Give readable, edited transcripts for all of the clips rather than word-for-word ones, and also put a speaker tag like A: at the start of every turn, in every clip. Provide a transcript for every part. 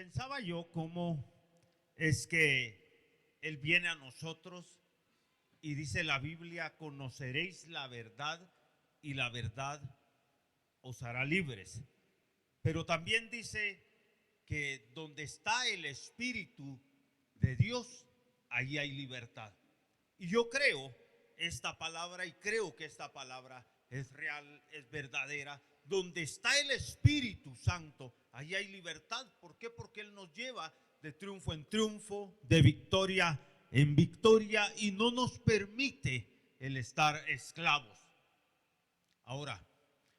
A: Pensaba yo cómo es que Él viene a nosotros y dice la Biblia: conoceréis la verdad y la verdad os hará libres. Pero también dice que donde está el Espíritu de Dios, ahí hay libertad. Y yo creo esta palabra, y creo que esta palabra es real, es verdadera. Donde está el Espíritu Santo, ahí hay libertad. ¿Por qué? Porque Él nos lleva de triunfo en triunfo, de victoria en victoria, y no nos permite el estar esclavos. Ahora,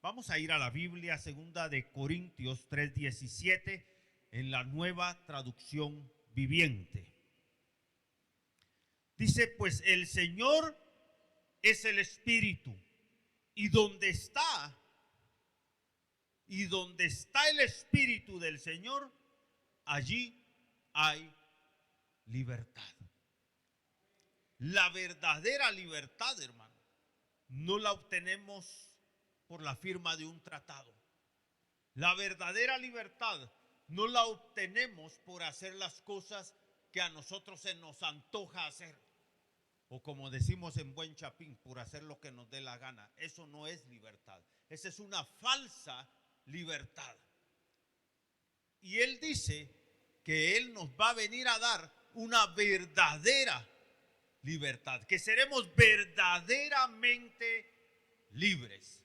A: vamos a ir a la Biblia, segunda de Corintios 3:17, en la Nueva Traducción Viviente. Dice: pues el Señor es el Espíritu, y donde está el Espíritu del Señor, allí hay libertad. La verdadera libertad, hermano, no la obtenemos por la firma de un tratado. La verdadera libertad no la obtenemos por hacer las cosas que a nosotros se nos antoja hacer. O como decimos en buen chapín, por hacer lo que nos dé la gana. Eso no es libertad. Esa es una falsa libertad. Y Él dice que Él nos va a venir a dar una verdadera libertad, que seremos verdaderamente libres.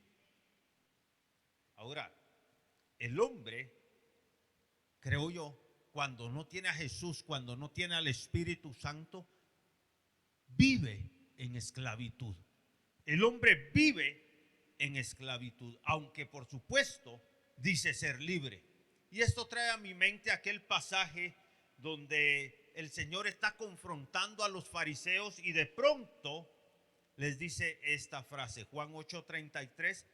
A: Ahora, el hombre, creo yo, cuando no tiene a Jesús, cuando no tiene al Espíritu Santo, vive en esclavitud. El hombre vive en esclavitud, aunque por supuesto dice ser libre. Y esto trae a mi mente aquel pasaje donde el Señor está confrontando a los fariseos y de pronto les dice esta frase. Juan 8:33.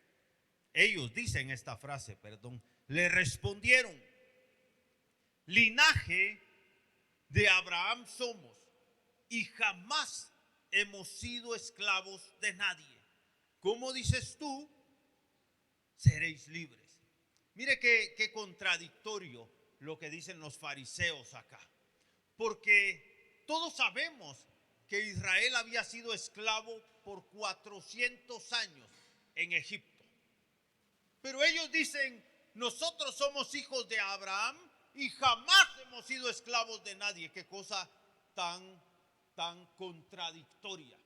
A: Ellos dicen esta frase, le respondieron: linaje de Abraham somos y jamás hemos sido esclavos de nadie. ¿Cómo dices tú, seréis libres? Mire qué contradictorio lo que dicen los fariseos acá. Porque todos sabemos que Israel había sido esclavo por 400 años en Egipto. Pero ellos dicen: nosotros somos hijos de Abraham y jamás hemos sido esclavos de nadie. Qué cosa tan contradictoria.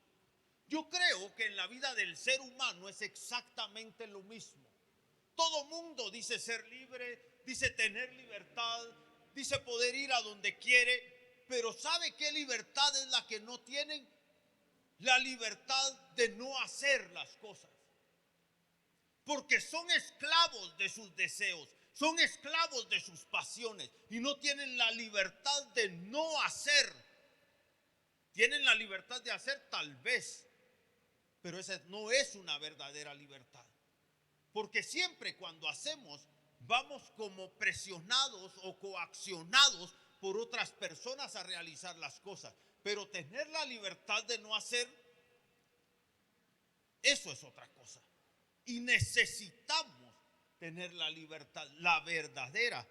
A: Yo creo que en la vida del ser humano es exactamente lo mismo. Todo mundo dice ser libre, dice tener libertad, dice poder ir a donde quiere, pero ¿sabe qué libertad es la que no tienen? La libertad de no hacer las cosas. Porque son esclavos de sus deseos, son esclavos de sus pasiones y no tienen la libertad de no hacer. Tienen la libertad de hacer tal vez, pero esa no es una verdadera libertad. Porque siempre cuando hacemos, vamos como presionados o coaccionados por otras personas a realizar las cosas. Pero tener la libertad de no hacer, eso es otra cosa. Y necesitamos tener la libertad, la verdadera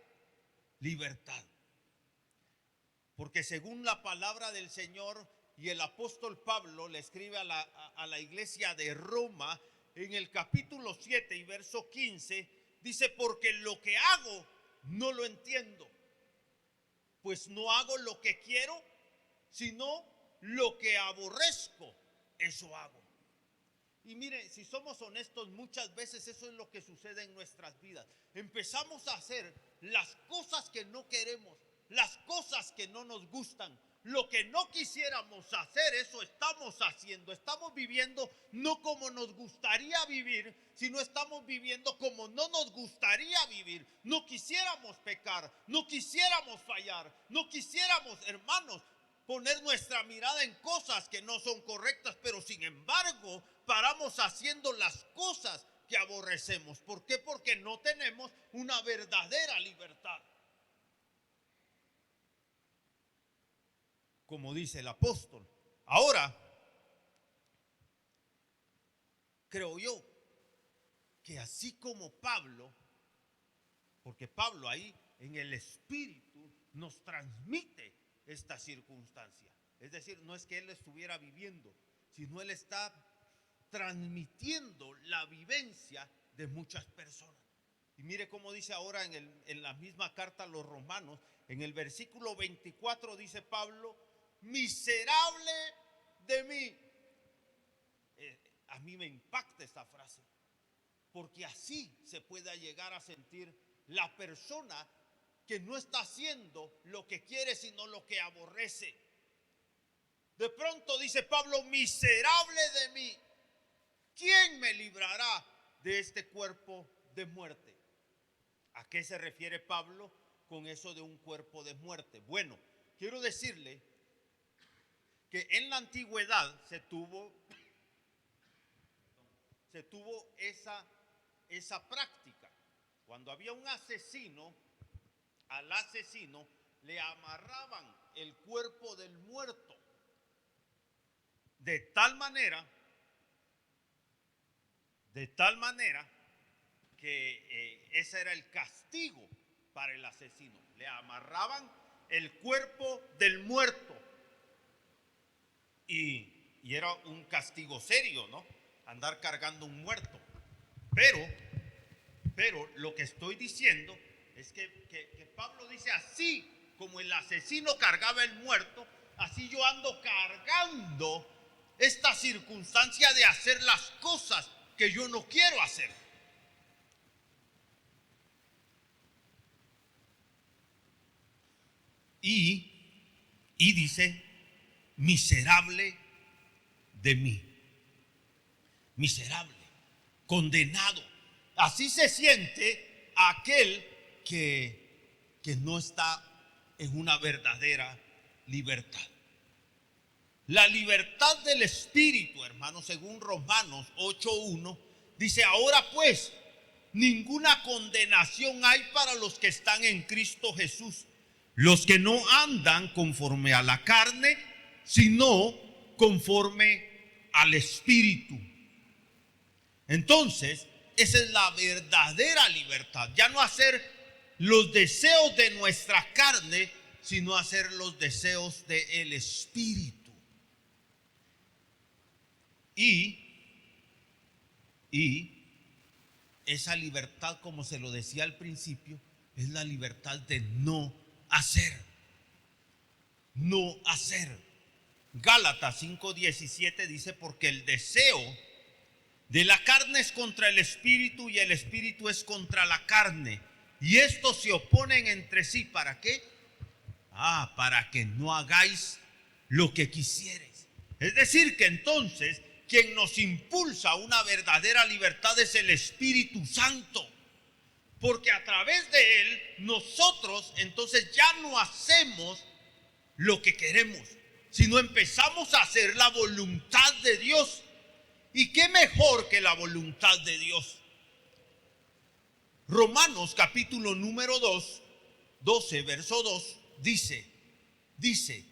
A: libertad. Porque según la palabra del Señor, y el apóstol Pablo le escribe a la iglesia de Roma, en el capítulo 7 y verso 15, dice: porque lo que hago no lo entiendo, pues no hago lo que quiero, sino lo que aborrezco, eso hago. Y mire, si somos honestos, muchas veces eso es lo que sucede en nuestras vidas. Empezamos a hacer las cosas que no queremos, las cosas que no nos gustan. Lo que no quisiéramos hacer, eso estamos haciendo. Estamos viviendo no como nos gustaría vivir, sino estamos viviendo como no nos gustaría vivir. No quisiéramos pecar, no quisiéramos fallar, no quisiéramos, hermanos, poner nuestra mirada en cosas que no son correctas, pero sin embargo paramos haciendo las cosas que aborrecemos. ¿Por qué? Porque no tenemos una verdadera libertad. Como dice el apóstol. Ahora, creo yo que así como Pablo, porque Pablo ahí en el espíritu nos transmite esta circunstancia. Es decir, no es que Él estuviera viviendo, sino Él está transmitiendo la vivencia de muchas personas. Y mire cómo dice ahora en la misma carta a los romanos, en el versículo 24 dice Pablo: miserable de mí. A mí me impacta esta frase, porque así se puede llegar a sentir la persona que no está haciendo lo que quiere, sino lo que aborrece. De pronto dice Pablo: miserable de mí, ¿quién me librará de este cuerpo de muerte? ¿A qué se refiere Pablo con eso de un cuerpo de muerte? Bueno, quiero decirle que en la antigüedad se tuvo esa práctica. Cuando había un asesino, al asesino le amarraban el cuerpo del muerto de tal manera que ese era el castigo para el asesino. Le amarraban el cuerpo del muerto y era un castigo serio, ¿no? Andar cargando un muerto. Pero lo que estoy diciendo es que Pablo dice: así como el asesino cargaba el muerto, así yo ando cargando esta circunstancia de hacer las cosas que yo no quiero hacer. Y dice: miserable de mí. Miserable, condenado. Así se siente aquel que no está en una verdadera libertad. La libertad del espíritu, hermanos, según Romanos 8:1, dice: ahora pues, ninguna condenación hay para los que están en Cristo Jesús, los que no andan conforme a la carne, sino conforme al espíritu. Entonces, esa es la verdadera libertad. Ya no hacer los deseos de nuestra carne, sino hacer los deseos del espíritu. Y esa libertad, como se lo decía al principio, es la libertad de no hacer. No hacer. Gálatas 5:17 dice: porque el deseo de la carne es contra el espíritu y el espíritu es contra la carne, y estos se oponen entre sí. ¿Para qué? Para que no hagáis lo que quisieres. Es decir, que entonces quien nos impulsa a una verdadera libertad es el Espíritu Santo, porque a través de él nosotros entonces ya no hacemos lo que queremos, sino empezamos a hacer la voluntad de Dios. ¿Y qué mejor que la voluntad de Dios? Romanos capítulo número 12, verso 2, dice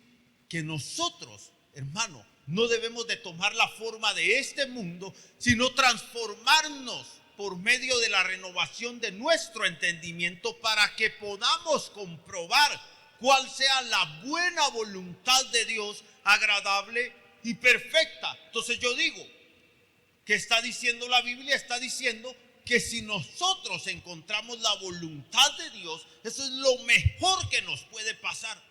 A: que nosotros, hermano, no debemos de tomar la forma de este mundo, sino transformarnos por medio de la renovación de nuestro entendimiento, para que podamos comprobar cuál sea la buena voluntad de Dios, agradable y perfecta. Entonces yo digo, ¿qué está diciendo la Biblia? Está diciendo que si nosotros encontramos la voluntad de Dios, eso es lo mejor que nos puede pasar.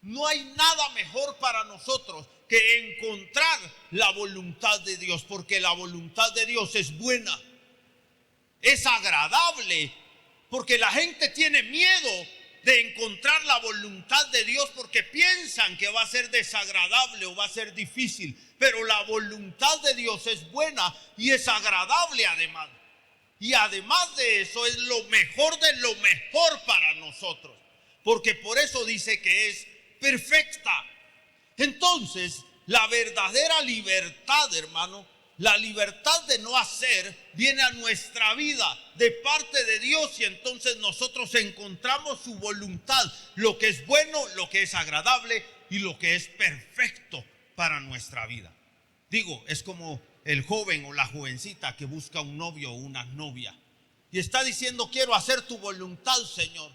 A: No hay nada mejor para nosotros que encontrar la voluntad de Dios, porque la voluntad de Dios es buena, es agradable, porque la gente tiene miedo de encontrar la voluntad de Dios porque piensan que va a ser desagradable o va a ser difícil, pero la voluntad de Dios es buena y es agradable además. Y además de eso es lo mejor de lo mejor para nosotros, porque por eso dice que es perfecta. Entonces, la verdadera libertad, hermano, la libertad de no hacer, viene a nuestra vida de parte de Dios, y entonces nosotros encontramos su voluntad, lo que es bueno, lo que es agradable y lo que es perfecto para nuestra vida. Digo, es como el joven o la jovencita que busca un novio o una novia y está diciendo: quiero hacer tu voluntad, Señor.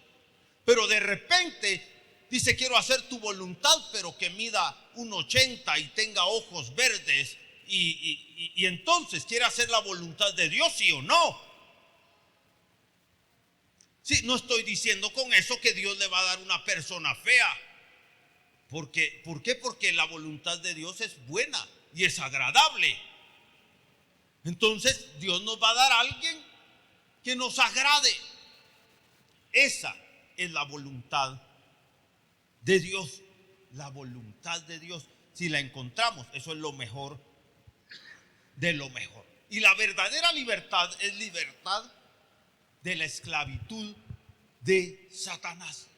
A: pero de repente dice: quiero hacer tu voluntad, pero que mida 1,80 y tenga ojos verdes, y entonces quiere hacer la voluntad de Dios, ¿sí o no? Sí, no estoy diciendo con eso que Dios le va a dar una persona fea. ¿Por qué? Porque la voluntad de Dios es buena y es agradable. Entonces Dios nos va a dar a alguien que nos agrade. Esa es la voluntad de Dios. La voluntad de Dios, si la encontramos, eso es lo mejor de lo mejor. Y la verdadera libertad es libertad de la esclavitud de Satanás.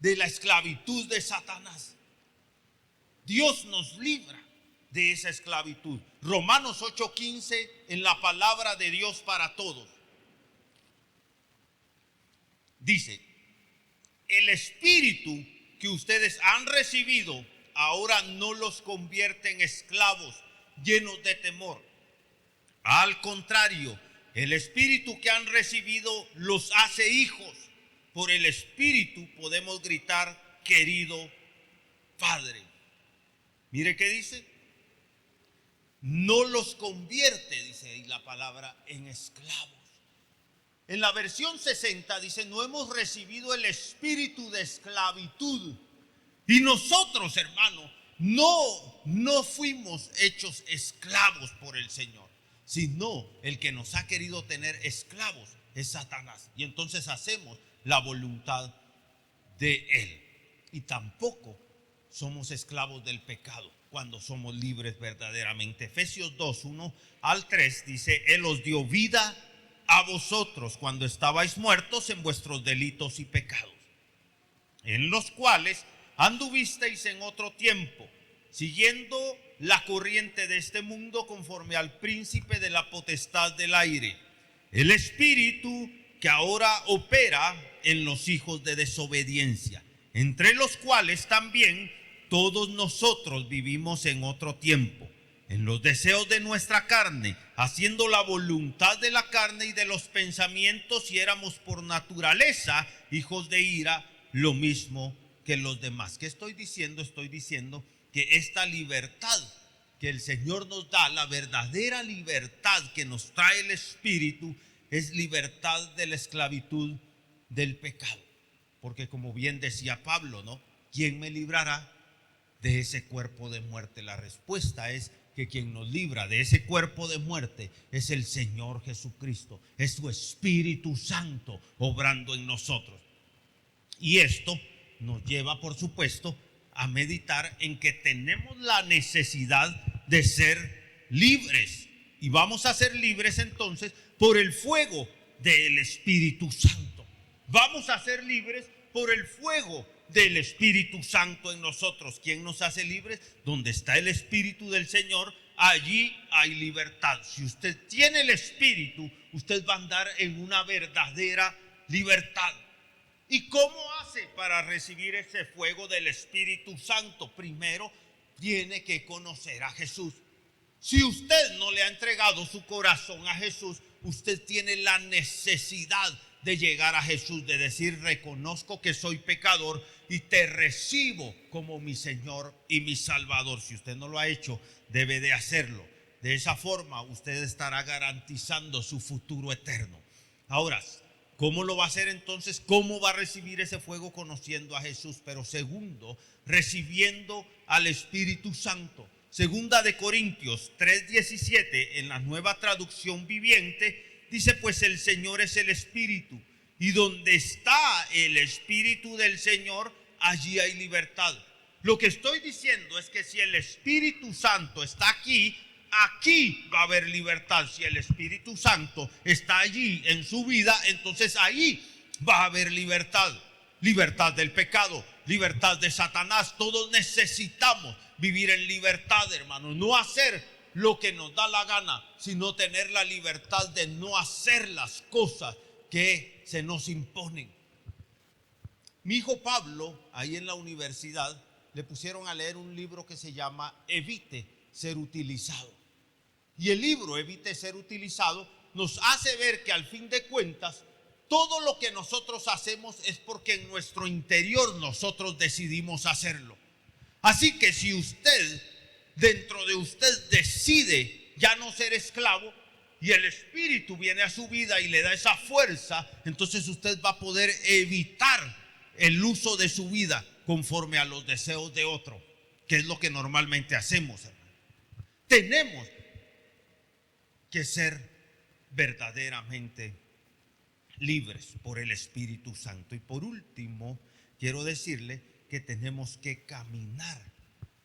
A: De la esclavitud de Satanás. Dios nos libra de esa esclavitud. Romanos 8:15, en la palabra de Dios para todos, dice: el espíritu que ustedes han recibido ahora no los convierte en esclavos llenos de temor. Al contrario, el espíritu que han recibido los hace hijos. Por el espíritu podemos gritar: querido Padre. Mire qué dice: no los convierte, dice ahí la palabra, en esclavos. En la versión 60 dice: no hemos recibido el espíritu de esclavitud. Y nosotros, hermano, no fuimos hechos esclavos por el Señor, sino el que nos ha querido tener esclavos es Satanás. Y entonces hacemos la voluntad de él. Y tampoco somos esclavos del pecado cuando somos libres verdaderamente. Efesios 2:1-3 dice: él os dio vida a vosotros cuando estabais muertos en vuestros delitos y pecados, en los cuales anduvisteis en otro tiempo, siguiendo la corriente de este mundo, conforme al príncipe de la potestad del aire, el espíritu que ahora opera en los hijos de desobediencia, entre los cuales también todos nosotros vivimos en otro tiempo, en los deseos de nuestra carne, haciendo la voluntad de la carne y de los pensamientos, y éramos por naturaleza hijos de ira, lo mismo que los demás. ¿Qué estoy diciendo? Estoy diciendo que esta libertad que el Señor nos da, la verdadera libertad que nos trae el Espíritu, es libertad de la esclavitud del pecado. Porque como bien decía Pablo, ¿no? ¿Quién me librará de ese cuerpo de muerte? La respuesta es que quien nos libra de ese cuerpo de muerte es el Señor Jesucristo, es su Espíritu Santo obrando en nosotros. Y esto nos lleva, por supuesto, a meditar en que tenemos la necesidad de ser libres. Y vamos a ser libres entonces por el fuego del Espíritu Santo. Vamos a ser libres por el fuego del Espíritu Santo en nosotros. ¿Quién nos hace libres? Donde está el Espíritu del Señor, allí hay libertad. Si usted tiene el Espíritu, usted va a andar en una verdadera libertad. ¿Y cómo hace para recibir ese fuego del Espíritu Santo? Primero, tiene que conocer a Jesús. Si usted no le ha entregado su corazón a Jesús, usted tiene la necesidad de llegar a Jesús, de decir: reconozco que soy pecador y te recibo como mi Señor y mi Salvador. Si usted no lo ha hecho, debe de hacerlo. De esa forma usted estará garantizando su futuro eterno. Ahora, ¿cómo lo va a hacer entonces? ¿Cómo va a recibir ese fuego? Conociendo a Jesús. Pero segundo, recibiendo al Espíritu Santo. Segunda de Corintios 3:17, en la Nueva Traducción Viviente, dice: pues el Señor es el Espíritu, y donde está el Espíritu del Señor, allí hay libertad. Lo que estoy diciendo es que si el Espíritu Santo está aquí, aquí va a haber libertad. Si el Espíritu Santo está allí en su vida, entonces ahí va a haber libertad. Libertad del pecado, libertad de Satanás. Todos necesitamos vivir en libertad, hermanos. No hacer lo que nos da la gana, sino tener la libertad de no hacer las cosas que se nos imponen. Mi hijo Pablo, ahí en la universidad, le pusieron a leer un libro que se llama Evite ser utilizado. Y el libro Evite ser utilizado nos hace ver que al fin de cuentas todo lo que nosotros hacemos es porque en nuestro interior nosotros decidimos hacerlo. Así que si usted, dentro de usted, decide ya no ser esclavo y el Espíritu viene a su vida y le da esa fuerza, entonces usted va a poder evitar el uso de su vida conforme a los deseos de otro, que es lo que normalmente hacemos, hermano. Tenemos que ser verdaderamente libres por el Espíritu Santo. Y por último, quiero decirle que tenemos que caminar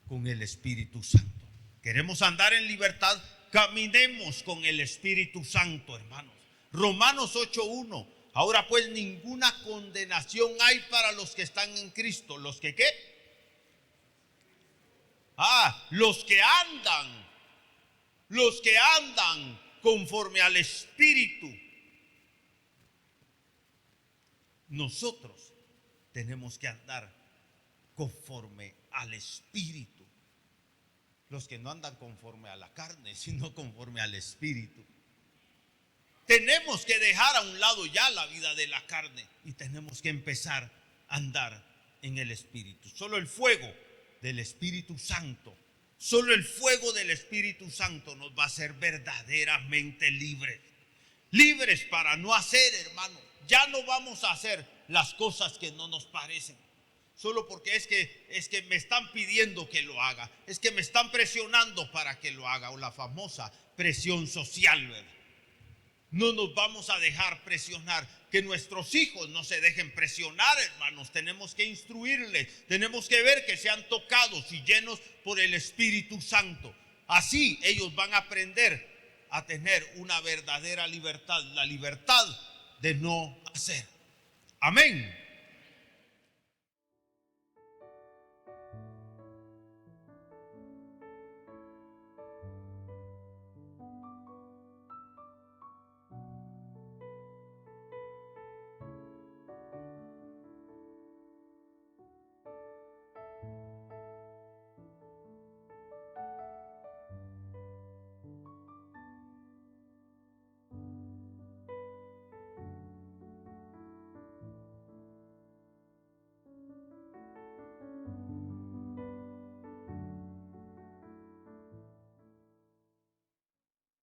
A: con el Espíritu Santo. ¿Queremos andar en libertad? Caminemos con el Espíritu Santo, hermanos. Romanos 8:1. Ahora pues ninguna condenación hay para los que están en Cristo. ¿Los que qué? Los que andan conforme al Espíritu. Nosotros tenemos que andar conforme al Espíritu. Los que no andan conforme a la carne, sino conforme al Espíritu. Tenemos que dejar a un lado ya la vida de la carne y tenemos que empezar a andar en el Espíritu. Solo el fuego del Espíritu Santo, solo el fuego del Espíritu Santo nos va a hacer verdaderamente libres. Libres para no hacer, hermano. Ya no vamos a hacer las cosas que no nos parecen. Solo porque es que me están pidiendo que lo haga. Es que me están presionando para que lo haga. O la famosa presión social, ¿verdad? No nos vamos a dejar presionar. Que nuestros hijos no se dejen presionar, hermanos. Tenemos que instruirles. Tenemos que ver que sean tocados y llenos por el Espíritu Santo. Así ellos van a aprender a tener una verdadera libertad. La libertad de no hacer. Amén.